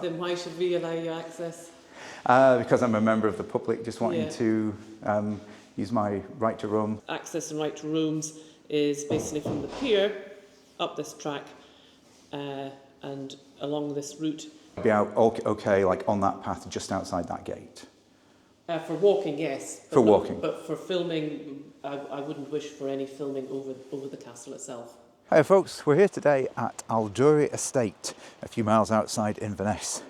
Then why should we allow you access? Because I'm a member of the public, just wanting Yeah. to use my right to roam. Access and right to rooms is basically from the pier up this track and along this route. Be out okay, like on that path just outside that gate. For walking, yes. For walking. But for filming, I wouldn't wish for any filming over the castle itself. Hi folks, we're here today at Aldourie Estate, a few miles outside Inverness.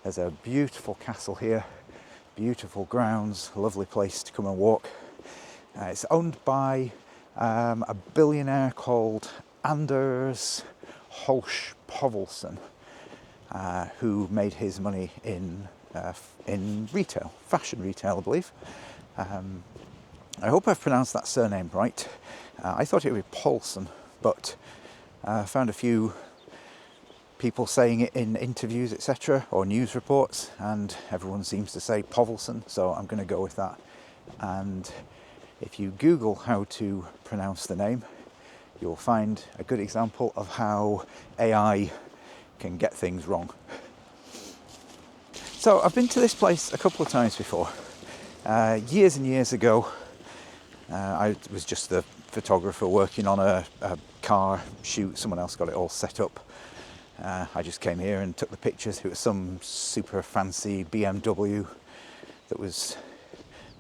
There's a beautiful castle here, beautiful grounds, a lovely place to come and walk. It's owned by a billionaire called Anders Holsch Povelsen, who made his money in retail, fashion retail, I believe. I hope I've pronounced that surname right. I thought it would be Paulsen, but I found a few people saying it in interviews, etc., or news reports, and everyone seems to say Povelsen, so I'm going to go with that. And if you Google how to pronounce the name, you'll find a good example of how AI can get things wrong. So I've been to this place a couple of times before. Years and years ago, I was just the photographer working on a car shoot. Someone else got it all set up. I just came here and took the pictures. It was some super fancy BMW that was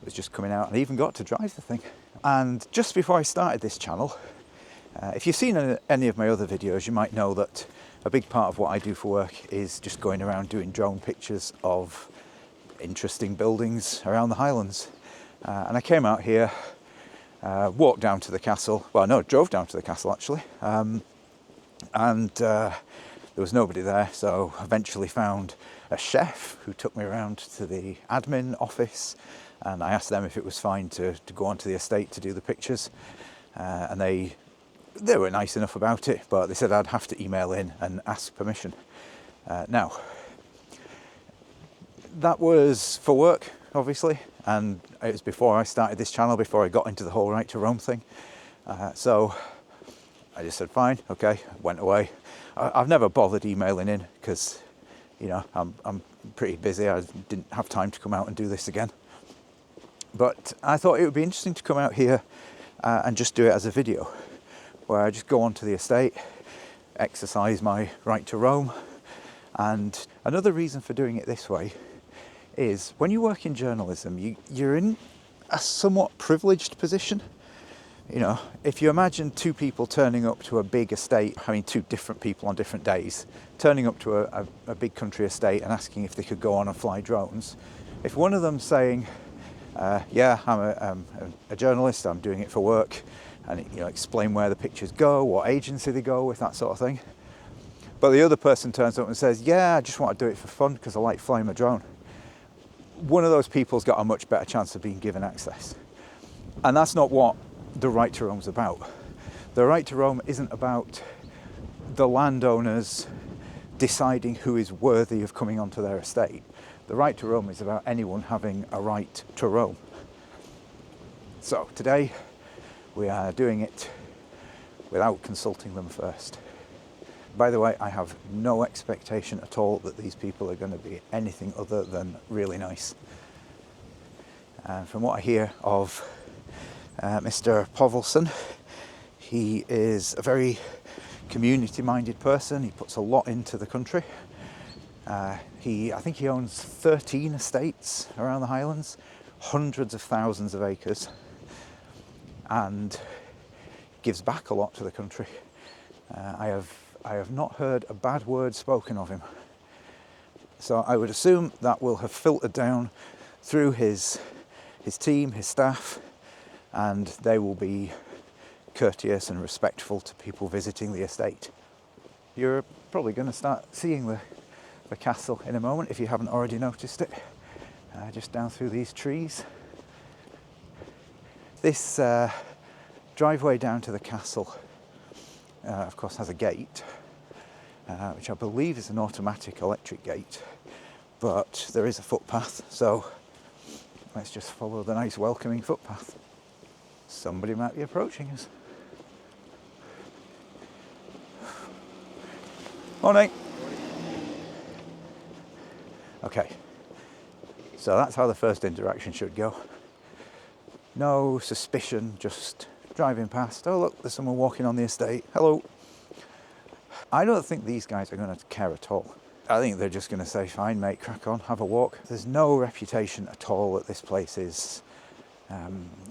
just coming out, and I even got to drive the thing. And just before I started this channel, if you've seen any of my other videos, you might know that a big part of what I do for work is just going around doing drone pictures of interesting buildings around the Highlands. And I came out here, walked down to the castle. Well, no, drove down to the castle actually. And there was nobody there, so eventually found a chef who took me around to the admin office, and I asked them if it was fine to go onto the estate to do the pictures, and they were nice enough about it, but they said I'd have to email in and ask permission. Now, that was for work, obviously, and it was before I started this channel, before I got into the whole right to roam thing. So I just said, fine, okay, went away. I've never bothered emailing in because, you know, I'm pretty busy. I didn't have time to come out and do this again. But I thought it would be interesting to come out here and just do it as a video, where I just go onto the estate, exercise my right to roam. And another reason for doing it this way is when you work in journalism, you're in a somewhat privileged position. You know, if you imagine two people turning up to a big estate, I mean two different people on different days, turning up to a big country estate and asking if they could go on and fly drones. If one of them's saying, yeah, I'm a journalist, I'm doing it for work, and you know, explain where the pictures go, what agency they go with, that sort of thing. But the other person turns up and says, yeah, I just want to do it for fun because I like flying my drone. One of those people's got a much better chance of being given access. And that's not what the right to roam is about. The right to roam isn't about the landowners deciding who is worthy of coming onto their estate. The right to roam is about anyone having a right to roam. So today we are doing it without consulting them first. By the way, I have no expectation at all that these people are going to be anything other than really nice. From what I hear of Mr. Povelsen, he is a very community-minded person. He puts a lot into the country. I think he owns 13 estates around the Highlands, hundreds of thousands of acres, and gives back a lot to the country. I have not heard a bad word spoken of him. So I would assume that will have filtered down through his team, his staff, and they will be courteous and respectful to people visiting the estate. You're probably going to start seeing the castle in a moment if you haven't already noticed it. Just down through these trees. This driveway down to the castle, of course, has a gate, which I believe is an automatic electric gate, but there is a footpath, so let's just follow the nice welcoming footpath. Somebody might be approaching us. Morning. Okay, so that's how the first interaction should go. No suspicion, just driving past. Oh look, there's someone walking on the estate. Hello. I don't think these guys are going to care at all. I think they're just going to say, fine mate, crack on, have a walk. There's no reputation at all that this place is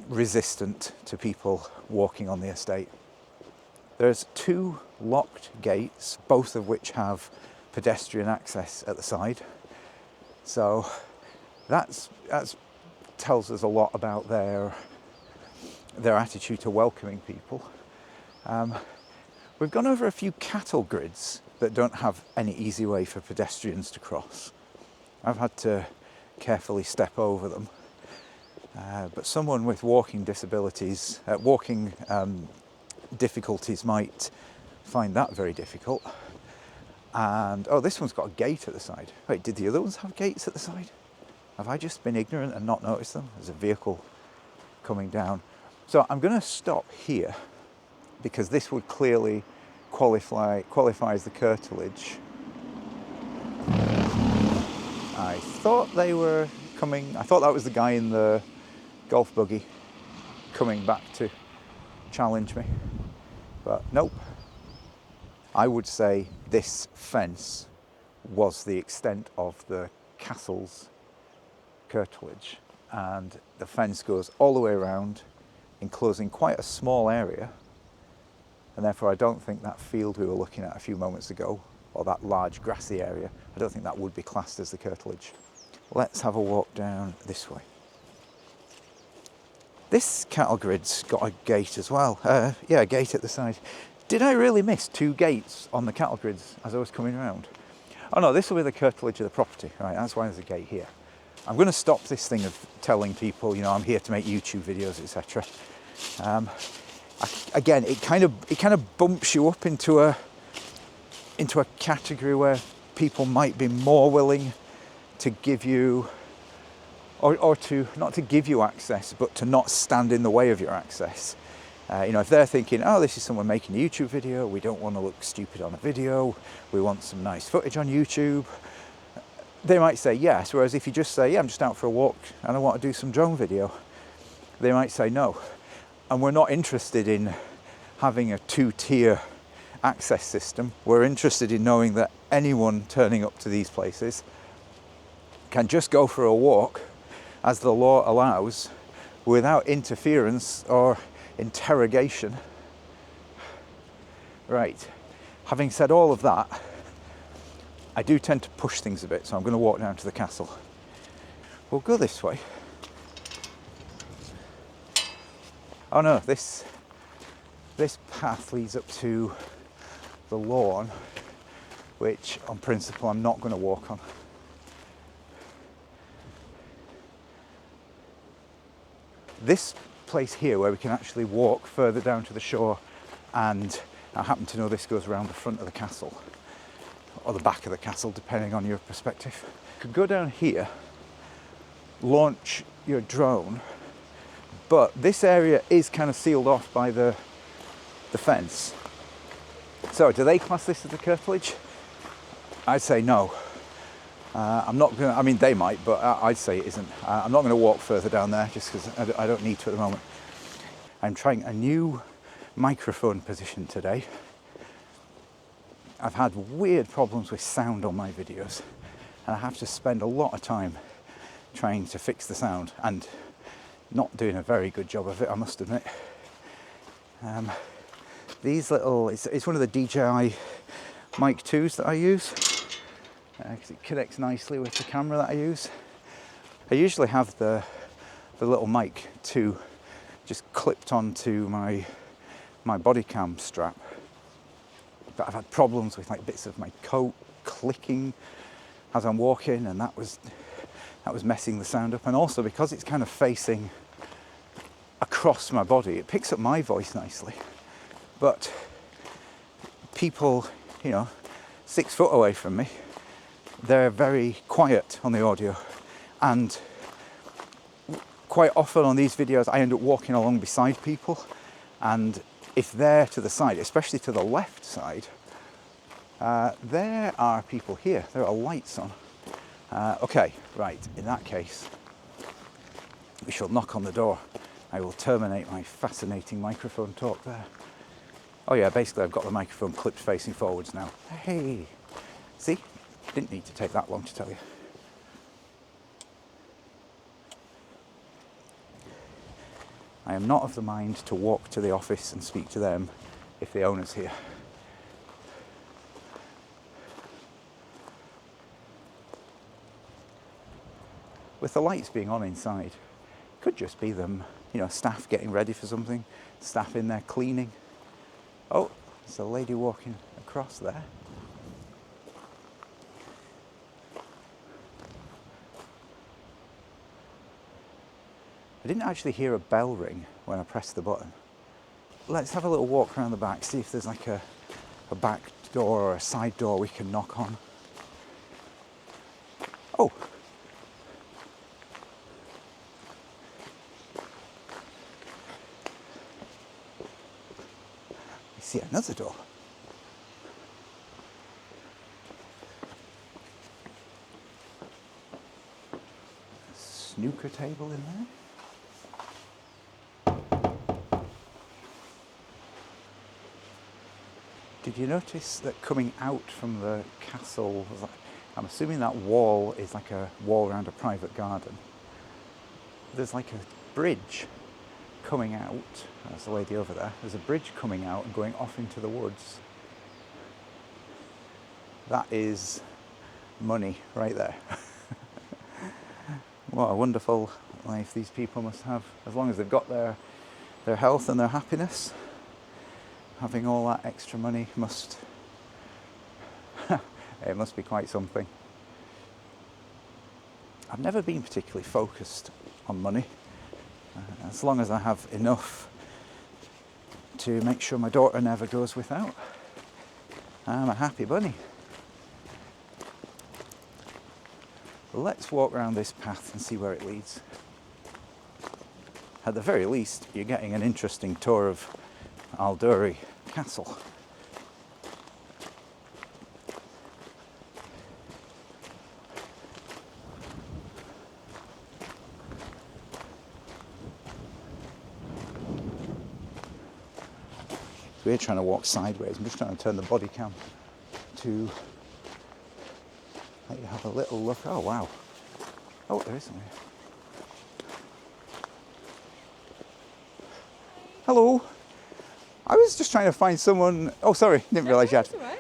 resistant to people walking on the estate. There's 2 locked gates, both of which have pedestrian access at the side. So that's tells us a lot about their attitude to welcoming people. We've gone over a few cattle grids that don't have any easy way for pedestrians to cross. I've had to carefully step over them. But someone with walking difficulties might find that very difficult. And, oh, this one's got a gate at the side. Wait, did the other ones have gates at the side? Have I just been ignorant and not noticed them? There's a vehicle coming down. So I'm going to stop here because this would clearly qualify as the curtilage. I thought they were coming, I thought that was the guy in the golf buggy coming back to challenge me, but nope. I would say this fence was the extent of the castle's curtilage, and the fence goes all the way around, enclosing quite a small area, and therefore I don't think that field we were looking at a few moments ago, or that large grassy area, I don't think that would be classed as the curtilage. Let's have a walk down this way. This cattle grid's got a gate as well. Yeah, a gate at the side. Did I really miss 2 gates on the cattle grids as I was coming around? Oh no, this will be the curtilage of the property. Right, that's why there's a gate here. I'm going to stop this thing of telling people, you know, I'm here to make YouTube videos, etc. Again, it kind of bumps you up into a category where people might be more willing to give you, or to not to give you access, but to not stand in the way of your access. You know, if they're thinking, oh, this is someone making a YouTube video, we don't want to look stupid on a video, we want some nice footage on YouTube, they might say yes. Whereas if you just say, yeah, I'm just out for a walk and I want to do some drone video, they might say no. And we're not interested in having a 2-tier access system. We're interested in knowing that anyone turning up to these places can just go for a walk as the law allows, without interference or interrogation. Right, having said all of that, I do tend to push things a bit, so I'm going to walk down to the castle. We'll go this way. Oh no, this path leads up to the lawn, which on principle I'm not going to walk on. This place here where we can actually walk further down to the shore, and I happen to know this goes around the front of the castle, or the back of the castle, depending on your perspective. You could go down here, launch your drone, but this area is kind of sealed off by the fence. So do they class this as the curtilage? I'd say no. I'm not going to, I mean they might, but I'd say it isn't. I'm not going to walk further down there just because I don't need to at the moment. I'm trying a new microphone position today. I've had weird problems with sound on my videos, and I have to spend a lot of time trying to fix the sound, and not doing a very good job of it, I must admit. These little, it's one of the DJI Mic 2s that I use, because it connects nicely with the camera that I use. I usually have the little Mic 2 just clipped onto my body cam strap, but I've had problems with like bits of my coat clicking as I'm walking, and that was messing the sound up. And also because it's kind of facing across my body, it picks up my voice nicely, but people, you know, 6 foot away from me, they're very quiet on the audio, and quite often on these videos I end up walking along beside people, and if they're to the side, especially to the left side, there are people here, there are lights on, Okay, right, in that case, we shall knock on the door. I will terminate my fascinating microphone talk there. Oh yeah, basically I've got the microphone clipped facing forwards now. Hey, see? Didn't need to take that long to tell you. I am not of the mind to walk to the office and speak to them if the owner's here. With the lights being on inside, could just be them, you know, staff getting ready for something, staff in there cleaning. Oh, there's a lady walking across there. I didn't actually hear a bell ring when I pressed the button. Let's have a little walk around the back, see if there's like a back door or a side door we can knock on. Oh! I see another door. A snooker table in there. Did you notice that coming out from the castle, I'm assuming that wall is like a wall around a private garden. There's like a bridge coming out. There's the lady over there. There's a bridge coming out and going off into the woods. That is money right there. What a wonderful life these people must have, as long as they've got their health and their happiness. Having all that extra money must it must be quite something. I've never been particularly focused on money. As long as I have enough to make sure my daughter never goes without, I'm a happy bunny. Let's walk around this path and see where it leads. At the very least, you're getting an interesting tour of Aldourie Castle. So we're trying to walk sideways. I'm just trying to turn the body cam to let you have a little look. Oh wow. Oh, there is something. Hello. I was just trying to find someone. Oh, sorry, didn't realise you had. All right,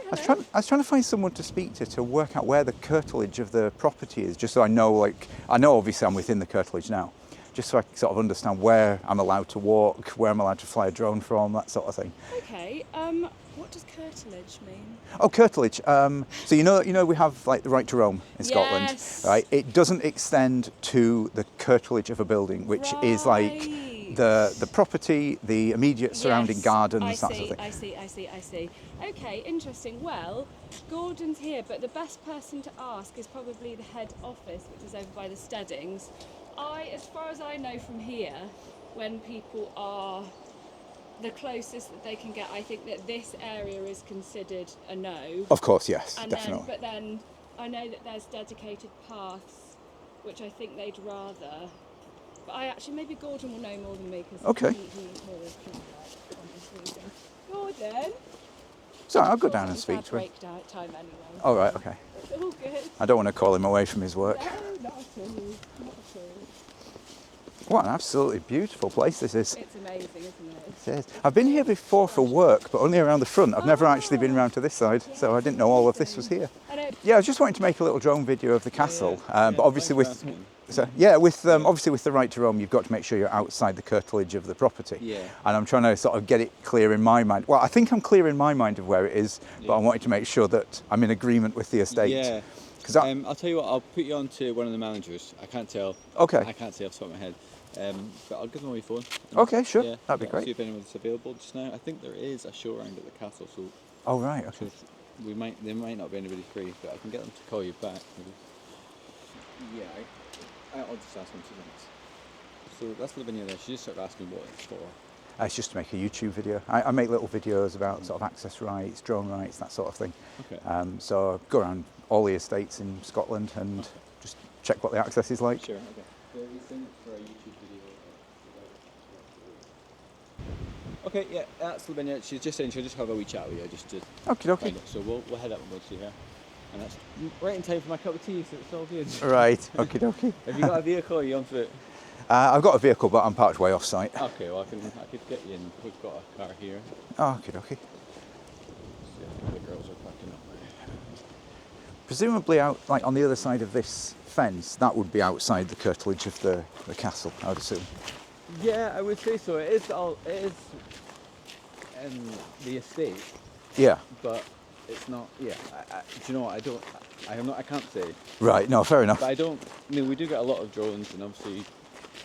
I was trying to find someone to speak to work out where the curtilage of the property is, just so I know. Like, I know obviously I'm within the curtilage now, just so I can sort of understand where I'm allowed to walk, where I'm allowed to fly a drone from, that sort of thing. Okay. What does curtilage mean? Oh, curtilage. So you know we have like the right to roam in Scotland, Yes. right? It doesn't extend to the curtilage of a building, which is like the property, the immediate surrounding gardens, that sort of thing. I see. Okay, interesting. Well, Gordon's here, but the best person to ask is probably the head office, which is over by the Steadings. As far as I know from here, when people are the closest that they can get, I think that this area is considered a no. Of course, yes, And definitely. But then I know that there's dedicated paths, which I think they'd rather. But maybe Gordon will know more than me because Okay. he's more on this reason. Gordon. So I'll go down and speak to him. Break time anyway. All right, okay. It's all good. I don't want to call him away from his work. No, not at all. Not at all. What an absolutely beautiful place this is. It's amazing, isn't it? It is. I've been here before for work, but only around the front. I've never actually been around to this side, so I didn't know all of this was here. I know. Yeah, I was just wanting to make a little drone video of the castle, but obviously thanks for obviously with the right to roam, you've got to make sure you're outside the curtilage of the property. Yeah. And I'm trying to sort of get it clear in my mind. Well, I think I'm clear in my mind of where it is, but I wanted to make sure that I'm in agreement with the estate. Yeah. 'Cause I'll tell you what, I'll put you on to one of the managers. I can't tell. Okay. I can't say off the top of my head. But I'll give them my phone. Okay, sure. Yeah, That'd be I'll great. see if anyone's available just now. I think there is a show around at the castle, so Oh, right, okay. there might not be anybody free, but I can get them to call you back. Maybe. Yeah, I'll just ask them 2 minutes. So that's Lavinia there. She just started asking what it's for. It's just to make a YouTube video. I make little videos about sort of access rights, drone rights, that sort of thing. Okay. So I go around all the estates in Scotland and just check what the access is like. Sure, okay. So you send it for a YouTube video. Okay, yeah, that's Lavinia. She's just saying she'll just have a wee chat with you just to Okie dokie. find it. So we'll head up and go see her. And that's right in time for my cup of tea, so it's all good. Right, okie dokie. Have you got a vehicle or are you on foot? I've got a vehicle, but I'm parked way off site. Okay, well I could get you in. We've got a car here. Okie dokie. So the girls are packing up. Presumably out, like on the other side of this fence, that would be outside the curtilage of the castle, I would assume. Yeah, I would say so. It is the estate, Yeah. but it's not. Yeah, do you know what? I can't say. Right. No, fair enough. But I mean, we do get a lot of drones, and obviously,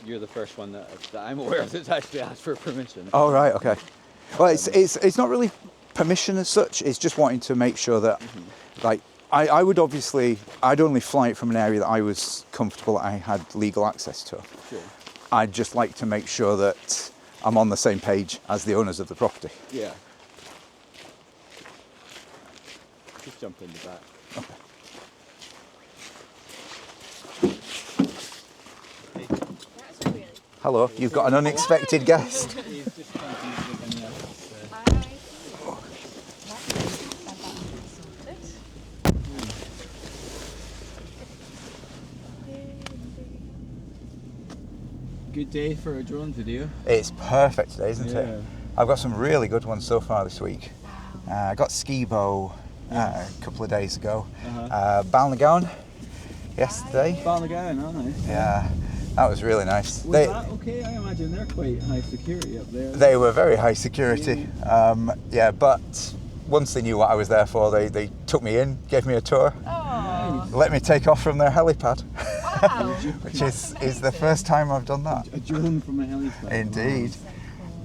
you're the first one that I'm aware of that's actually asked for permission. Oh, right. Okay. Well, it's not really permission as such. It's just wanting to make sure that, like, I would obviously, I'd only fly it from an area that I was comfortable that I had legal access to. Sure. I'd just like to make sure that I'm on the same page as the owners of the property. Yeah. Just jump in the back. Okay. That's really Hello, you've got an unexpected guest. He's just trying to use Lavinia. Good day for a drone video. It's perfect today, isn't Yeah. it? I've got some really good ones so far this week. I got Skibo a couple of days ago. Balnagown yesterday. Balnagown, nice. Yeah, that was really nice. Was that okay? I imagine they're quite high security up there. They were very high security. Yeah, but once they knew what I was there for, they took me in, gave me a tour, let me take off from their helipad. wow. Which is the first time I've done that. A drone from a helipad. Indeed.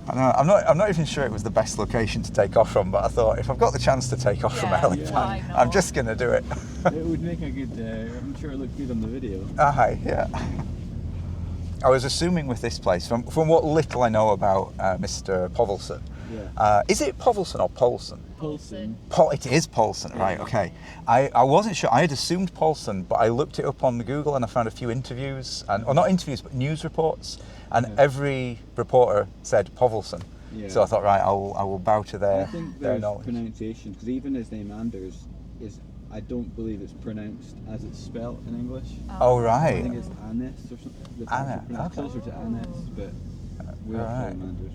I know, I'm not even sure it was the best location to take off from, but I thought if I've got the chance to take off from a Yeah, helipad, why not? I'm just going to do it. It would make a good. I'm sure it looked good on the video. Aye, yeah. I was assuming with this place, from what little I know about Mr. Povelson, Yeah. is it Povelson or Polson? Paulson. It is Polson, right, okay. I wasn't sure, I had assumed Polson, but I looked it up on the Google and I found a few interviews, or not interviews, but news reports, and every reporter said Povelson. Yeah. So I thought, right, I will bow to I their think their there's knowledge. pronunciation because even his name Anders is. I don't believe it's pronounced as it's spelt in English. Oh, I right. think it's Anis or something. It's Anna, actually pronounced okay. closer to Anis, but we'll call Right. him Anders.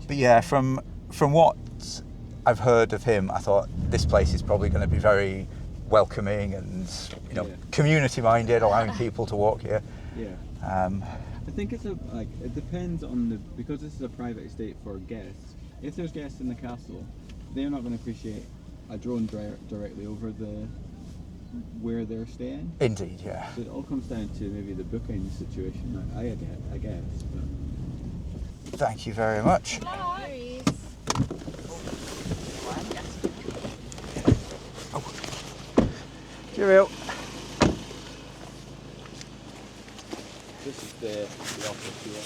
But yeah, from what I've heard of him, I thought this place is probably going to be very welcoming and Yeah. community minded, allowing people to walk here. Yeah. I think it's it depends on because this is a private estate for guests. If there's guests in the castle, they're not going to appreciate a drone directly over where they're staying. Indeed, yeah. So it all comes down to maybe the booking situation. I guess. But Thank you very much. Cheerio. this is the office here.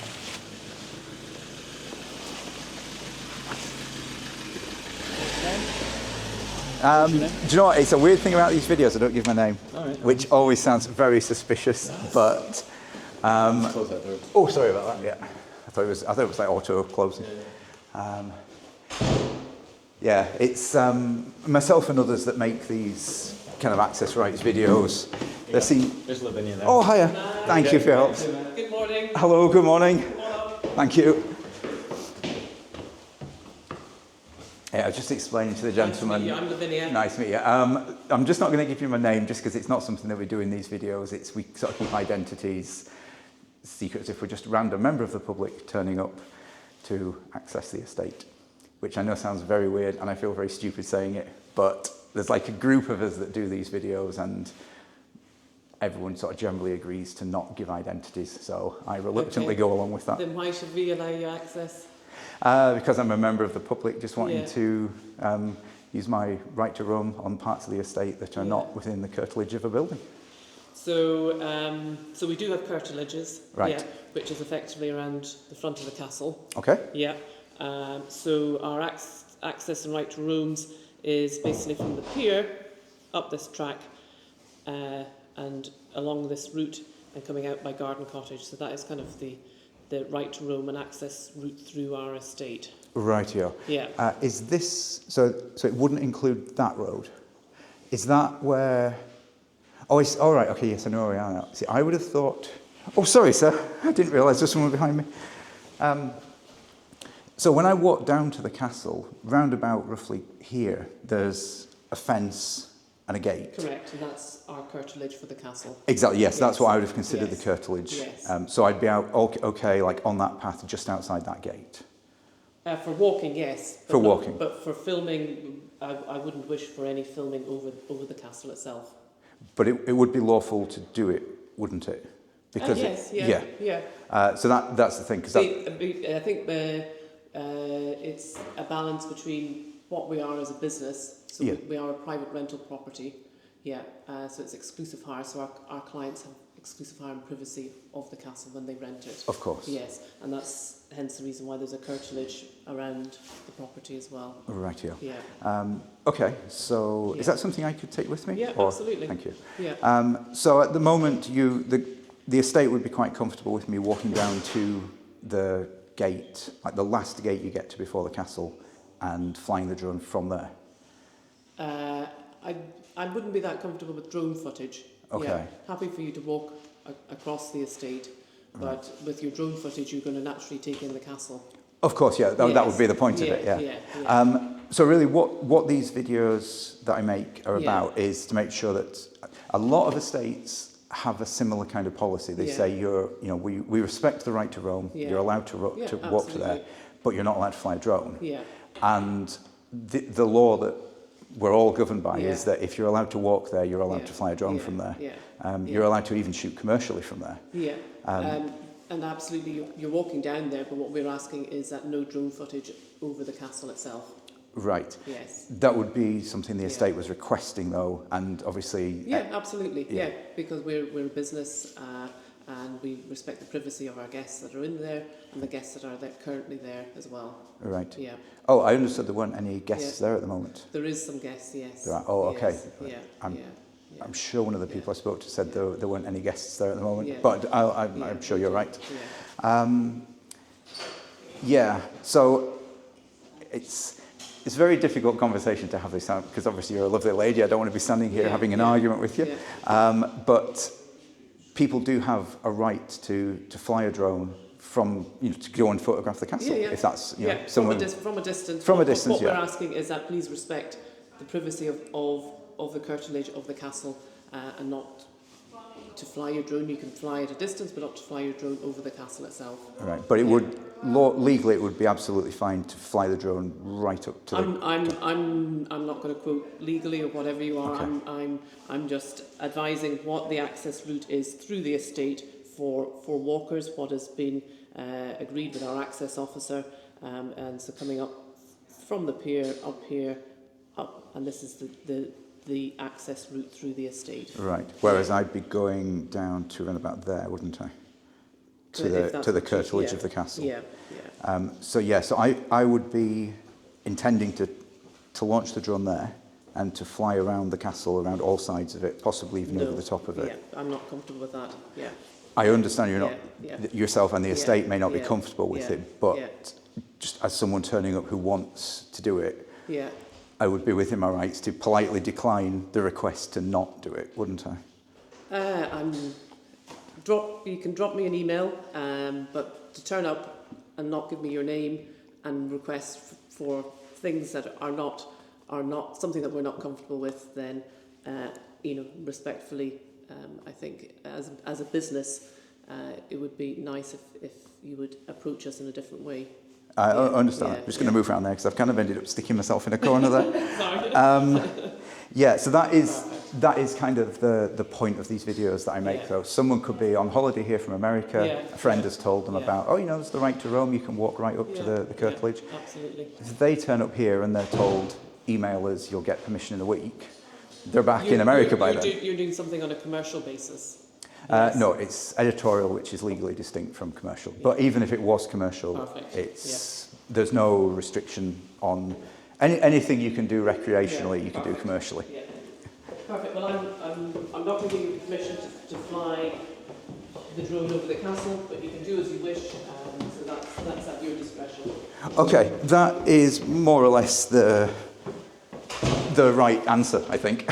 Do you know what? It's a weird thing about these videos. I don't give my name, Alright. which always sounds very suspicious. But Close that door. oh, sorry about that. Yeah, I thought it was like auto closing. Yeah, it's myself and others that make these kind of access rights videos. They seem. There's Lavinia there. Oh, hiya. Thank you for your help. Good morning. Hello. Good morning. Thank you. Yeah, I was just explaining to the gentleman. Nice to meet you. I'm Lavinia. Nice to meet you. I'm just not going to give you my name just because it's not something that we do in these videos. We sort of keep identities secret if we're just a random member of the public turning up to access the estate, which I know sounds very weird and I feel very stupid saying it, but there's like a group of us that do these videos and everyone sort of generally agrees to not give identities, so I reluctantly go along with that. Then why should we allow you access? Because I'm a member of the public, just wanting Yeah. to use my right to roam on parts of the estate that are not within the curtilage of a building. So we do have curtilages, Right. yeah, which is effectively around the front of the castle. Okay. Yeah. So our access and right to rooms is basically from the pier up this track and along this route and coming out by Garden Cottage. So that is kind of the right to roam and access route through our estate. Rightio. Yeah. Is this so it wouldn't include that road? Is that where? Oh, it's all right. Okay, yes, I know where we are now. See, I would have thought. Oh, sorry, sir. I didn't realise there's someone behind me. So when I walk down to the castle, round about roughly here, there's a fence and a gate. Correct, and that's our curtilage for the castle. Exactly. Yes, Yes. that's what I would have considered Yes. the curtilage. Yes. So I'd be out okay, like on that path just outside that gate. For walking, yes. For walking. But for filming, I wouldn't wish for any filming over the castle itself. But it would be lawful to do it, wouldn't it? Because yes, yeah. So that's the thing. Because I think it's a balance between what we are as a business. So Yeah. we are a private rental property. Yeah. So it's exclusive hire. So our clients have exclusive hire and privacy of the castle when they rent it. Of course. Yes, and that's hence the reason why there's a curtilage around the property as well. Rightio. Yeah. Okay, so Yeah. is that something I could take with me? Yeah, Or- absolutely. Thank you. Yeah. So at the moment, the estate would be quite comfortable with me walking down to the gate, like the last gate you get to before the castle, and flying the drone from there. I wouldn't be that comfortable with drone footage. Okay. Yeah. Happy for you to walk across the estate, but with your drone footage, you're going to naturally take in the castle. Of course, yeah, that would Yes. be the point of Yeah, it, yeah. yeah. So really what these videos that I make are Yeah. about is to make sure that a lot of estates have a similar kind of policy. They Yeah. say we respect the right to roam, Yeah. you're allowed to Yeah, walk to there, absolutely. but you're not allowed to fly a drone. Yeah. And the law that we're all governed by Yeah. is that if you're allowed to walk there, you're allowed Yeah. to fly a drone Yeah. from there. Yeah. You're allowed to even shoot commercially from there. Yeah. And absolutely, you're walking down there, but what we're asking is that no drone footage over the castle itself. Right. Yes. That would be something the Yeah. estate was requesting, though, and obviously. Yeah, absolutely. yeah. Yeah, because we're a business and we respect the privacy of our guests that are in there and the guests that are currently there as well. Right. Yeah. Oh, I understood there weren't any guests Yeah. there at the moment. There is some guests, yes. There are. Oh, okay. Yes. Yeah. I'm- yeah. Yeah. I'm sure one of the people I spoke to said there weren't any guests there at the moment, Yeah. but Yeah. I'm sure you're right. Yeah. Yeah, so it's a very difficult conversation to have this time because obviously you're a lovely lady. I don't want to be standing here Yeah, having an yeah, argument with you. yeah. But people do have a right to fly a drone from, to go and photograph the castle. Yeah, yeah. If that's, Yeah, someone. from a distance. From a What distance, we're yeah. asking is that please respect the privacy of the curtilage of the castle and not to fly your drone. You can fly at a distance, but not to fly your drone over the castle itself. Right, but it Yeah. would legally it would be absolutely fine to fly the drone right up to the. I'm not going to quote legally or whatever you are. Okay. I'm just advising what the access route is through the estate for walkers. What has been agreed with our access officer, and so coming up from the pier up here, up, and this is the access route through the estate. Right. Whereas I'd be going down to around about there, wouldn't I? To the curtilage of the castle. Yeah, yeah. So I would be intending to launch the drone there and to fly around the castle, around all sides of it, possibly even over the top of it. Yeah, I'm not comfortable with that. Yeah. I understand you're not Yeah, yourself and the estate may not be yeah, comfortable with yeah, it, but yeah. just as someone turning up who wants to do it, Yeah. I would be within my rights to politely decline the request to not do it, wouldn't I? You can drop me an email, but to turn up and not give me your name and request for things that are not something that we're not comfortable with, then respectfully, I think as a business, it would be nice if you would approach us in a different way. I Yeah, understand. yeah, I'm just going to move around there because I've kind of ended up sticking myself in a corner there. Sorry. Yeah, so that is kind of the point of these videos that I make, Yeah. though. Someone could be on holiday here from America. Yeah. A friend has told them Yeah. about, there's the right to roam. You can walk right up to the curtilage. Yeah, absolutely. If they turn up here and they're told, email us, you'll get permission in a week, they're back in America by then. You're doing something on a commercial basis. No, it's editorial, which is legally distinct from commercial. But even if it was commercial, Perfect. there's no restriction on anything you can do recreationally, you can do commercially. Yeah. Perfect. Well, I'm not going to give you permission to fly the drone over the castle, but you can do as you wish, so that's at your discretion. Okay, that is more or less the right answer, I think.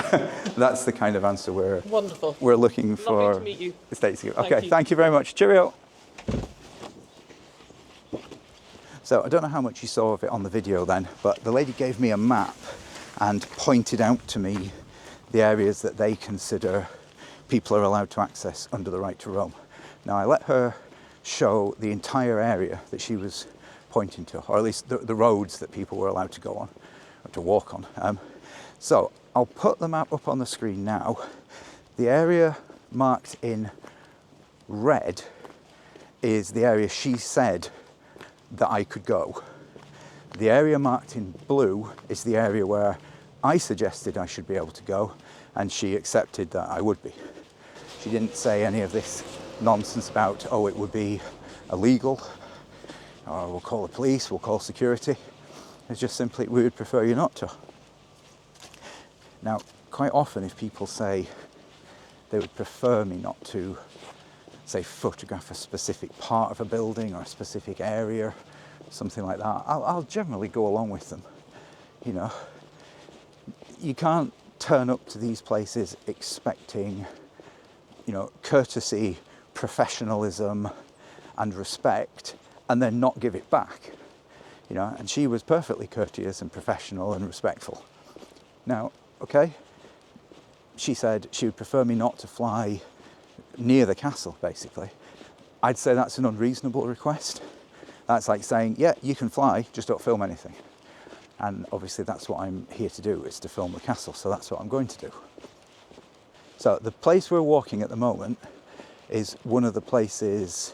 That's the kind of answer Wonderful. we're looking for. Lovely to meet you. Estates. Thank Okay, you. thank you very much. Cheerio. So I don't know how much you saw of it on the video then, but the lady gave me a map and pointed out to me the areas that they consider people are allowed to access under the right to roam. Now I let her show the entire area that she was pointing to, or at least the roads that people were allowed to go on, or to walk on. So I'll put the map up on the screen now. The area marked in red is the area she said that I could go. The area marked in blue is the area where I suggested I should be able to go, and she accepted that I would be. She didn't say any of this nonsense about, oh, it would be illegal, or we'll call the police, we'll call security. It's just simply, we would prefer you not to. Now, quite often if people say they would prefer me not to, say, photograph a specific part of a building or a specific area, something like that, I'll generally go along with them. You know, you can't turn up to these places expecting, you know, courtesy, professionalism and respect, and then not give it back. You know, and she was perfectly courteous and professional and respectful. Now, okay, she said she would prefer me not to fly near the castle, basically. I'd say that's an unreasonable request. That's like saying, yeah, you can fly, just don't film anything. And obviously that's what I'm here to do, is to film the castle, so that's what I'm going to do. So the place we're walking at the moment is one of the places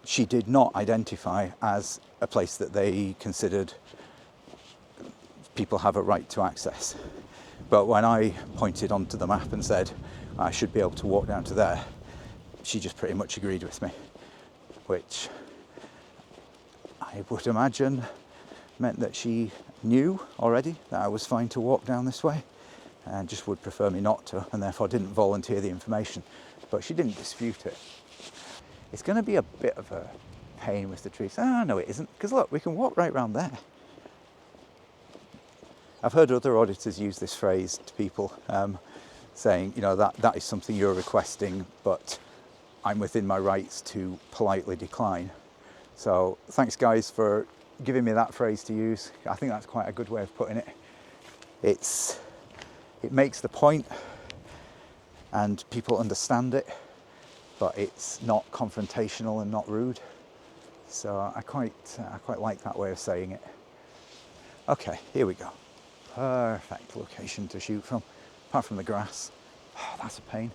she did not identify as a place that they considered people have a right to access. But when I pointed onto the map and said I should be able to walk down to there, she just pretty much agreed with me, which I would imagine meant that she knew already that I was fine to walk down this way and just would prefer me not to, and therefore didn't volunteer the information. But she didn't dispute it. It's going to be a bit of a pain with the trees. Ah, no, it isn't, because look, we can walk right round there. I've heard other auditors use this phrase to people, saying, you know, that is something you're requesting, but I'm within my rights to politely decline. So thanks guys for giving me that phrase to use. I think that's quite a good way of putting it. It makes the point and people understand it, but it's not confrontational and not rude. So I quite like that way of saying it. Okay, here we go. Perfect location to shoot from, apart from the grass. Oh, that's a pain.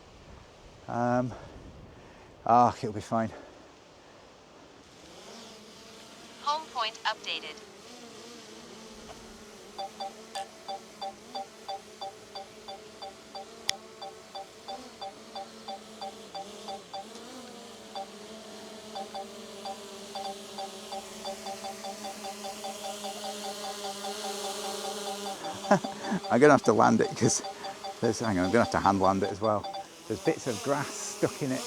It'll be fine. Home point updated. I'm gonna have to land it because hang on, I'm gonna have to hand land it as well. There's bits of grass stuck in it.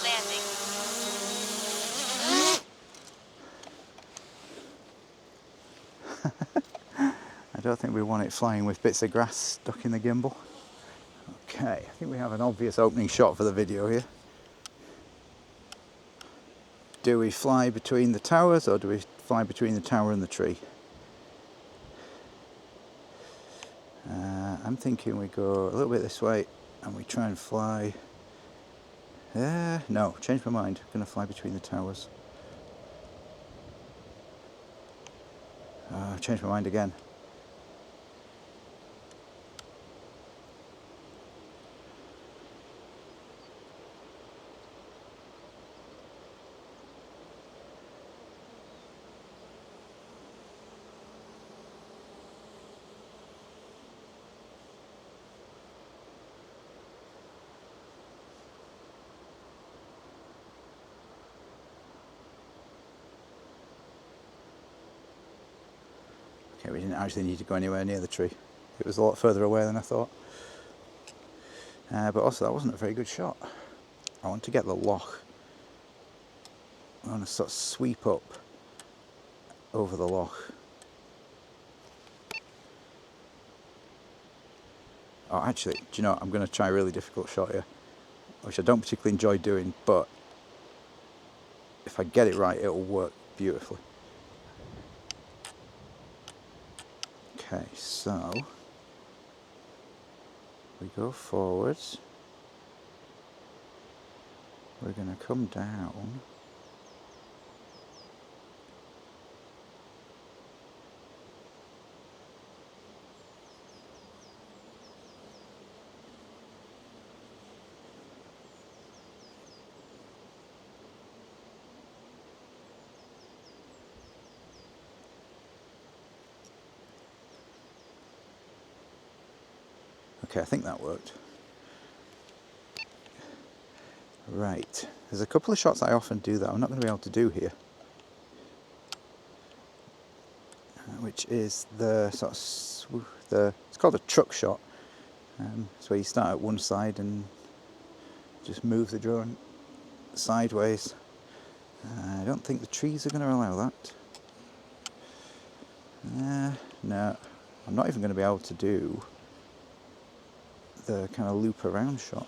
Landing. I don't think we want it flying with bits of grass stuck in the gimbal. Okay, I think we have an obvious opening shot for the video here. Do we fly between the towers or do we fly between the tower and the tree? I'm thinking we go a little bit this way and we try and fly. No, change my mind. I'm going to fly between the towers. Change my mind again. Okay, we didn't actually need to go anywhere near the tree. It was a lot further away than I thought. But also that wasn't a very good shot. I want to get the loch. I want to sort of sweep up over the loch. Oh, actually, do you know what? I'm going to try a really difficult shot here, which I don't particularly enjoy doing, but if I get it right, it'll work beautifully. Okay, so we go forwards. We're going to come down. Okay, I think that worked. Right, there's a couple of shots I often do that I'm not going to be able to do here, which is the sort of it's called a truck shot. It's where you start at one side and just move the drone sideways. I don't think the trees are going to allow that. No, I'm not even going to be able to do the kind of loop around shot.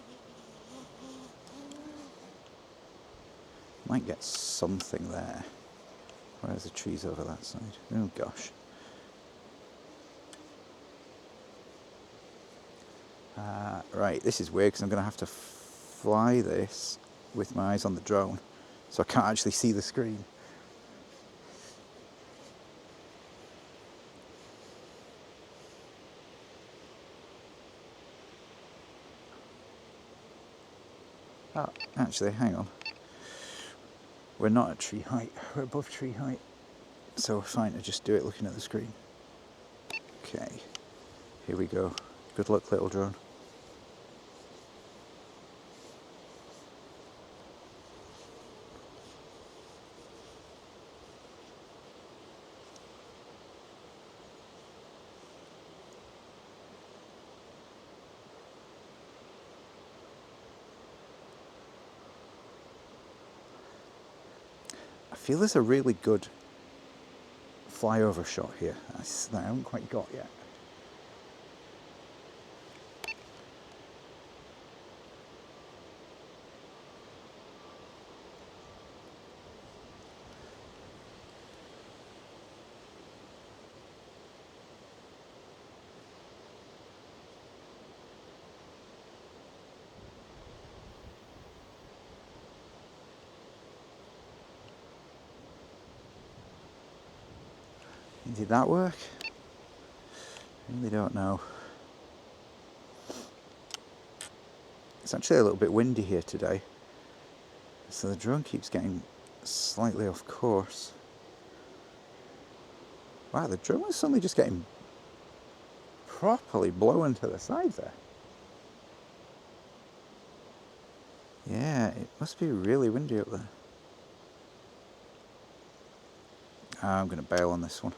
Might get something there. Where's the trees over that side? Oh gosh. Right, this is weird because I'm going to have to fly this with my eyes on the drone, so I can't actually see the screen. Oh, actually, hang on. We're not at tree height, we're above tree height, so we're fine to just do it looking at the screen. Okay, here we go. Good luck, little drone. I feel there's a really good flyover shot here that I haven't quite got yet. Did that work? I really don't know. It's actually a little bit windy here today, so the drone keeps getting slightly off course. Wow, the drone is suddenly just getting properly blown to the side there. Yeah, it must be really windy up there. I'm going to bail on this one.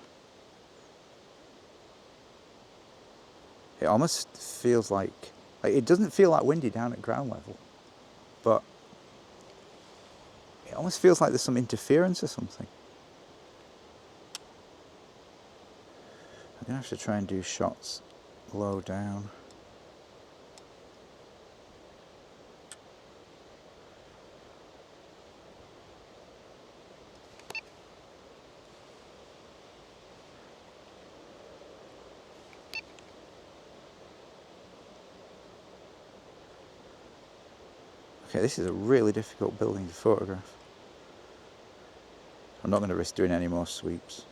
It almost feels like it doesn't feel that windy down at ground level, but it almost feels like there's some interference or something. I'm going to have to try and do shots low down. Okay, this is a really difficult building to photograph. I'm not going to risk doing any more sweeps.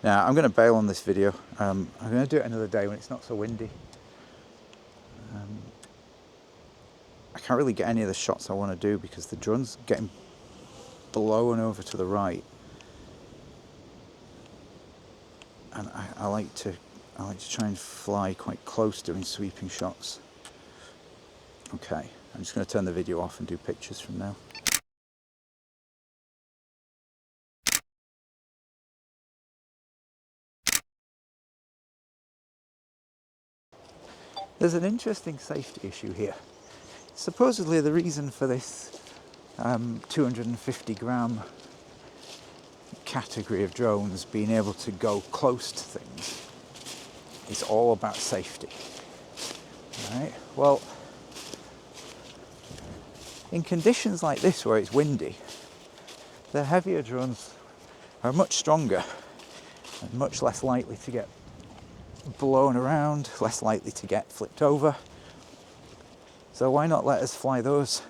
Now, I'm going to bail on this video. I'm going to do it another day when it's not so windy. I can't really get any of the shots I want to do because the drone's getting blown over to the right, and I like to try and fly quite close doing sweeping shots. Okay, I'm just going to turn the video off and do pictures from now. There's an interesting safety issue here. Supposedly the reason for this 250 gram category of drones being able to go close to things is all about safety. Right? Well, in conditions like this where it's windy, the heavier drones are much stronger and much less likely to get blown around, less likely to get flipped over. So why not let us fly those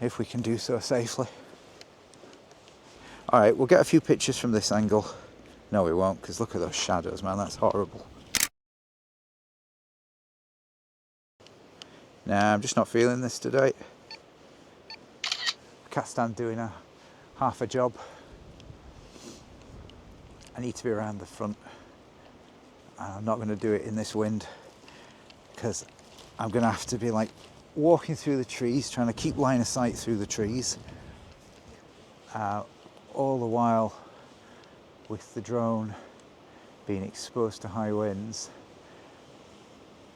if we can do so safely? All right, we'll get a few pictures from this angle. No, we won't, because look at those shadows, man, that's horrible. Nah, I'm just not feeling this today. I can't stand doing half a job. I need to be around the front. And I'm not going to do it in this wind, because I'm going to have to be like walking through the trees, trying to keep line of sight through the trees, all the while with the drone being exposed to high winds,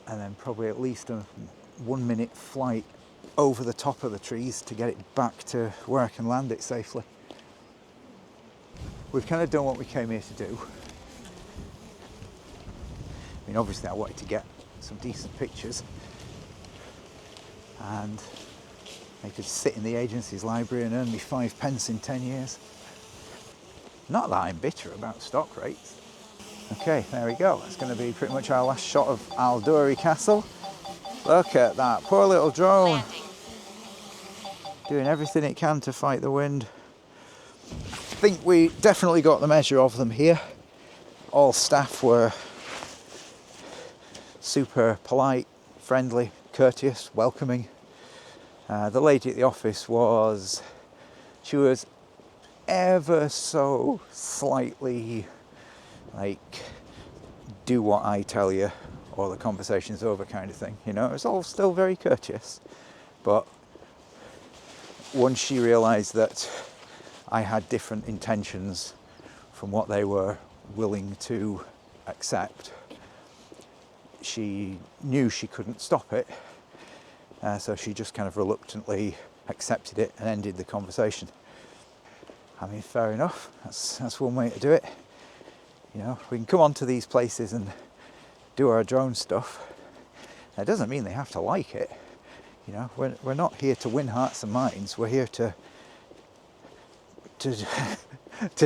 and then probably at least a 1 minute flight over the top of the trees to get it back to where I can land it safely. We've kind of done what we came here to do. I mean, obviously I wanted to get some decent pictures, and they could sit in the agency's library and earn me 5 pence in 10 years. Not that I'm bitter about stock rates. Okay, there we go. That's going to be pretty much our last shot of Aldourie Castle. Look at that, poor little drone. Landing. Doing everything it can to fight the wind. I think we definitely got the measure of them here. All staff were super polite, friendly, courteous, welcoming. The lady at the office she was ever so slightly like, do what I tell you or the conversation's over kind of thing. You know, it was all still very courteous. But once she realised that I had different intentions from what they were willing to accept, she knew she couldn't stop it, so she just kind of reluctantly accepted it and ended the conversation. I mean, fair enough, that's one way to do it. You know, we can come onto these places and do our drone stuff. That doesn't mean they have to like it. You know, we're not here to win hearts and minds, we're here to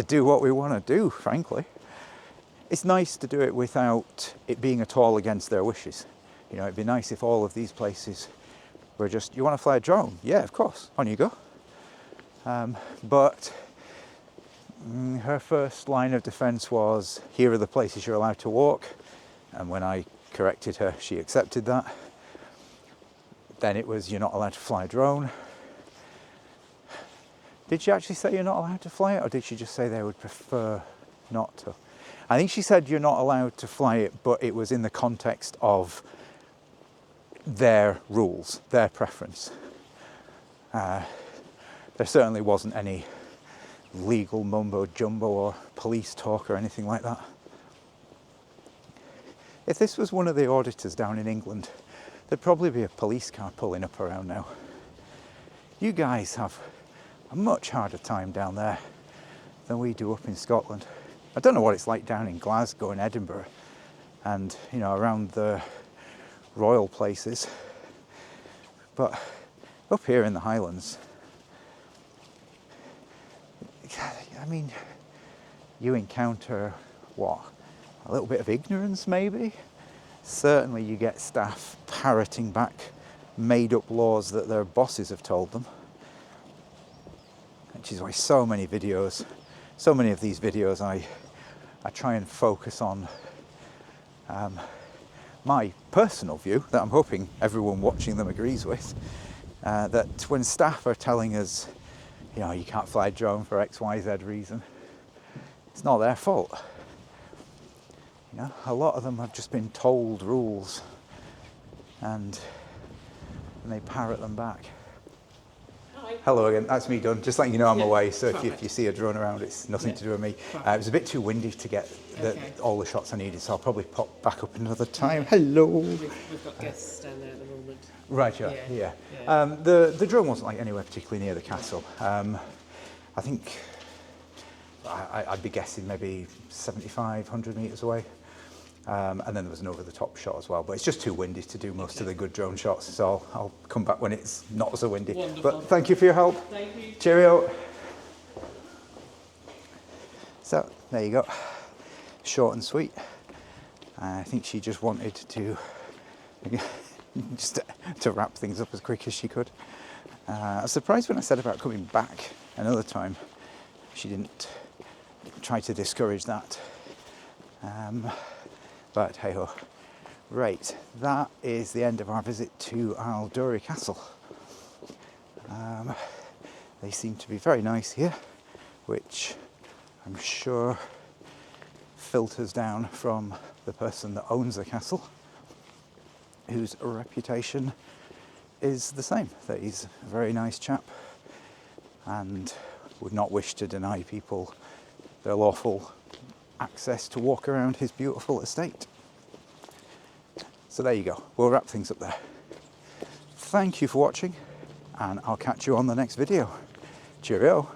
do what we want to do, frankly. It's nice to do it without it being at all against their wishes. You know, it'd be nice if all of these places were just, you want to fly a drone? Yeah, of course, on you go. But her first line of defense was, here are the places you're allowed to walk. And when I corrected her, she accepted that. Then it was, you're not allowed to fly a drone. Did she actually say you're not allowed to fly it, or did she just say they would prefer not to? I think she said you're not allowed to fly it, but it was in the context of their rules, their preference. There certainly wasn't any legal mumbo jumbo or police talk or anything like that. If this was one of the auditors down in England, there'd probably be a police car pulling up around now. You guys have a much harder time down there than we do up in Scotland. I don't know what it's like down in Glasgow and Edinburgh and, you know, around the royal places, but up here in the Highlands, I mean, you encounter what? A little bit of ignorance, maybe? Certainly you get staff parroting back made up laws that their bosses have told them. Which is why so many of these videos I try and focus on my personal view, that I'm hoping everyone watching them agrees with, that when staff are telling us, you know, you can't fly a drone for X, Y, Z reason. It's not their fault. You know, a lot of them have just been told rules and they parrot them back. Hi. Hello again, that's me done. Just letting you know I'm Yeah, away, so if perfect. you see a drone around, it's nothing Yeah, to do with me. perfect. It was a bit too windy to get Okay. all the shots I needed, so I'll probably pop back up another time. Hello. We've got guests down there at the moment. Right, yeah, Yeah, yeah. yeah. The drone wasn't like anywhere particularly near the castle. I think I'd be guessing maybe 75, 100 metres away. And then there was an over-the-top shot as well, but it's just too windy to do most of the good drone shots, so I'll come back when it's not so windy. Wonderful. But thank you for your help. Thank you. Cheerio. So, there you go. Short and sweet. I think she just wanted to just to wrap things up as quick as she could. I was surprised when I said about coming back another time. She didn't try to discourage that. But hey ho. Right, that is the end of our visit to Aldourie Castle. They seem to be very nice here, which I'm sure filters down from the person that owns the castle, whose reputation is the same, that he's a very nice chap and would not wish to deny people their lawful access to walk around his beautiful estate. So there you go, we'll wrap things up there. Thank you for watching, and I'll catch you on the next video. Cheerio.